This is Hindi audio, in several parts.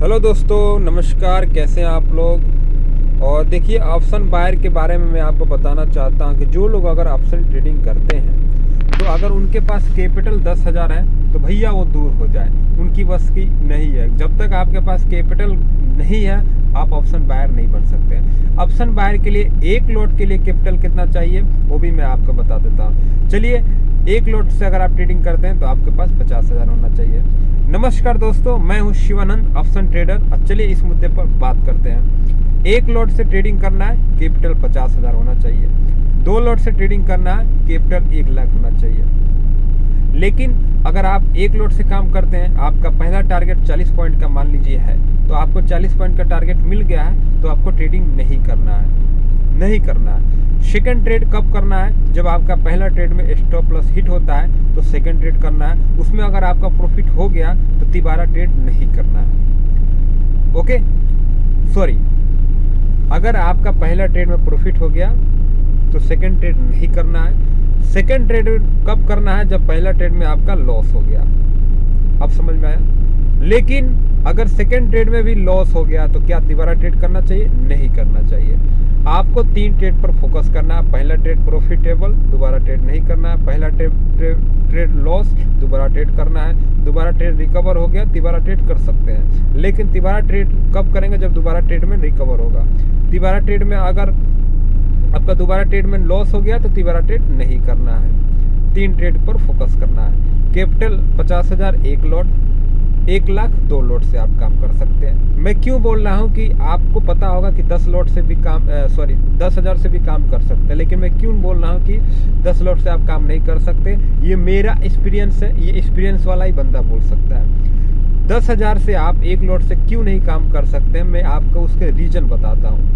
हेलो दोस्तों, नमस्कार। कैसे हैं आप लोग। और देखिए, ऑप्शन बायर के बारे में मैं आपको बताना चाहता हूं कि जो लोग अगर ऑप्शन ट्रेडिंग करते हैं तो अगर उनके पास कैपिटल 10,000 है तो भैया वो दूर हो जाए, उनकी बस की नहीं है। जब तक आपके पास कैपिटल नहीं है आप ऑप्शन बायर नहीं बन सकते। ऑप्शन बायर के लिए एक लॉट के लिए कैपिटल कितना चाहिए वो भी मैं आपको बता देता हूँ। चलिए, एक लॉट से अगर आप ट्रेडिंग करते हैं तो आपके पास 50,000 होना चाहिए। नमस्कार दोस्तों, मैं हूं शिवानंद, ऑप्शन ट्रेडर। अब चलिए इस मुद्दे पर बात करते हैं। एक लॉट से ट्रेडिंग करना है, कैपिटल 50,000 होना चाहिए। दो लॉट से ट्रेडिंग करना है, कैपिटल 1 लाख होना चाहिए। लेकिन अगर आप एक लॉट से काम करते हैं, आपका पहला टारगेट 40 पॉइंट का मान लीजिए है, तो आपको 40 पॉइंट का टारगेट मिल गया है तो आपको ट्रेडिंग नहीं करना है। सेकंड ट्रेड कब करना है? जब आपका पहला ट्रेड में स्टॉप लॉस हिट होता है तो सेकंड ट्रेड करना है। उसमें अगर आपका प्रॉफिट हो गया तो दोबारा ट्रेड नहीं करना है। ओके, सॉरी, अगर आपका पहला ट्रेड में प्रॉफिट हो गया तो सेकंड ट्रेड नहीं करना है। सेकंड ट्रेड कब करना है? जब पहला ट्रेड में आपका लॉस हो गया। अब समझ में आया? लेकिन अगर सेकंड ट्रेड में भी लॉस हो गया तो क्या दोबारा ट्रेड करना चाहिए? नहीं करना चाहिए। आपको 3 ट्रेड पर फोकस करना है। पहला ट्रेड प्रॉफिटेबल, दोबारा ट्रेड नहीं करना है। पहला ट्रेड लॉस, दोबारा ट्रेड करना है। दोबारा ट्रेड रिकवर हो गया, दोबारा ट्रेड कर सकते हैं। लेकिन दोबारा ट्रेड कब करेंगे? जब दोबारा ट्रेड में रिकवर होगा। दोबारा ट्रेड में अगर आपका दोबारा ट्रेड में लॉस हो गया तो दोबारा ट्रेड नहीं करना है। 3 ट्रेड पर फोकस करना है। कैपिटल 50,000 एक लॉट, 1 लाख 2 लॉट से आप काम कर सकते हैं। मैं क्यों बोल रहा हूं कि आपको पता होगा कि 10 लॉट से भी काम 10,000 से भी काम कर सकते हैं, लेकिन मैं क्यों बोल रहा हूं कि 10 लॉट से आप काम नहीं कर सकते? ये मेरा एक्सपीरियंस है, ये एक्सपीरियंस वाला ही बंदा बोल सकता है। 10,000 से आप 1 लॉट से क्यों नहीं काम कर सकते? मैं आपको उसके रीजन बताता हूँ।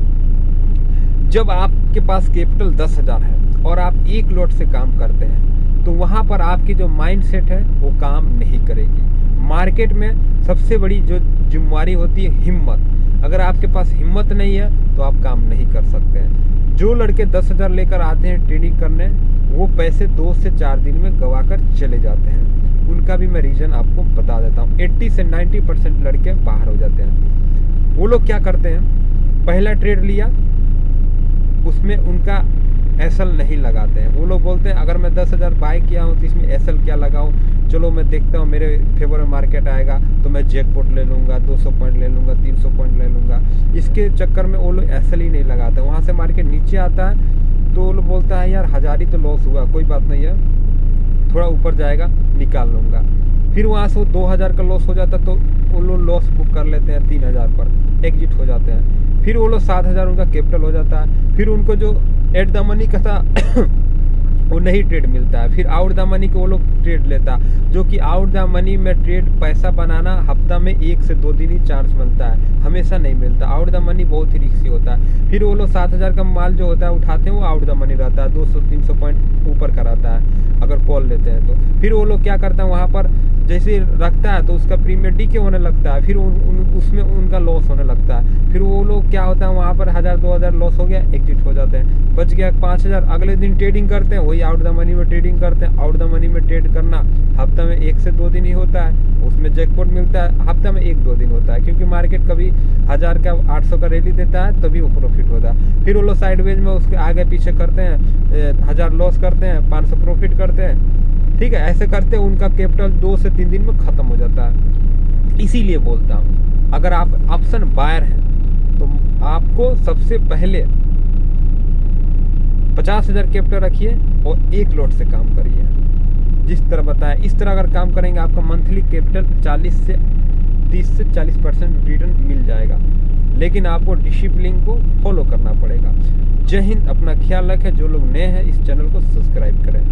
जब आपके पास कैपिटल 10,000 है और आप 1 लॉट से काम करते हैं तो वहाँ पर आपकी जो माइंड सेट है वो काम नहीं करेगी। मार्केट में सबसे बड़ी जो जिम्मेवारी होती है हिम्मत। अगर आपके पास हिम्मत नहीं है तो आप काम नहीं कर सकते हैं। जो लड़के 10,000 लेकर आते हैं ट्रेडिंग करने, वो पैसे 2 से 4 दिन में गवा कर चले जाते हैं। उनका भी मैं रीज़न आपको बता देता हूँ। 80 से 90% लड़के बाहर हो जाते हैं। वो लोग क्या करते हैं? पहला ट्रेड लिया, उसमें उनका एसएल नहीं लगाते हैं। वो लोग बोलते हैं अगर मैं 10,000 बाय किया हूँ तो इसमें एसएल क्या लगाऊं, चलो मैं देखता हूँ मेरे फेवर में मार्केट आएगा तो मैं जैकपॉट ले लूँगा, 200 पॉइंट ले लूँगा, 300 पॉइंट ले लूँगा। इसके चक्कर में वो लोग एसएल ही नहीं लगाते। वहाँ से मार्केट नीचे आता है तो वो लोग बोलता है यार 1000 ही तो लॉस हुआ, कोई बात नहीं है, थोड़ा ऊपर जाएगा निकाल लूँगा। फिर वहाँ से वो 2000 का लॉस हो जाता तो वो लोग लॉस बुक कर लेते हैं, 3000 पर एग्जिट हो जाते हैं। फिर वो लोग 7000 उनका कैपिटल हो जाता है। फिर उनको जो एट द मनी का था वो नहीं ट्रेड मिलता है। फिर आउट द मनी को वो लोग ट्रेड लेता है, जो कि आउट द मनी में ट्रेड पैसा बनाना हफ्ता में 1 से 2 दिन ही चांस मिलता है, हमेशा नहीं मिलता। आउट द मनी बहुत ही रिस्की होता है। फिर वो लोग 7000 का माल जो होता है उठाते हैं, वो आउट द मनी रहता है, 200-300 पॉइंट ऊपर का रहता है अगर कॉल लेते हैं तो। फिर वो लोग क्या करते हैं, वहाँ पर जैसे रखता है तो उसका प्रीमियम डीके होने लगता है। फिर उसमें उनका लॉस होने लगता है। फिर वो लोग क्या होता है, वहाँ पर 1000-2000 लॉस हो गया, एग्जिट हो जाते हैं। बच गया 5000, अगले दिन ट्रेडिंग करते हैं, वही आउट द मनी में ट्रेडिंग करते हैं। आउट द मनी में ट्रेड करना हफ्ता में 1 से 2 दिन ही होता है, उसमें जैकपॉट मिलता है हफ्ता में 1-2 दिन होता है, क्योंकि मार्केट कभी 1000 का 800 का रैली देता है तभी वो प्रॉफिट होता है। फिर वो लोग साइडवेज में उसके आगे पीछे करते हैं, 1000 लॉस करते हैं, 500 प्रॉफिट करते हैं। ठीक है, ऐसे करते उनका कैपिटल 2 से 3 दिन में खत्म हो जाता है। इसीलिए बोलता हूँ अगर आप ऑप्शन बायर हैं तो आपको सबसे पहले 50,000 कैपिटल रखिए और 1 लॉट से काम करिए। जिस तरह बताया इस तरह अगर काम करेंगे आपका मंथली कैपिटल 30 से 40% रिटर्न मिल जाएगा। लेकिन आपको डिसिप्लिन को फॉलो करना पड़ेगा। जय हिंद, अपना ख्याल रखें। जो लोग नए हैं इस चैनल को सब्सक्राइब करें।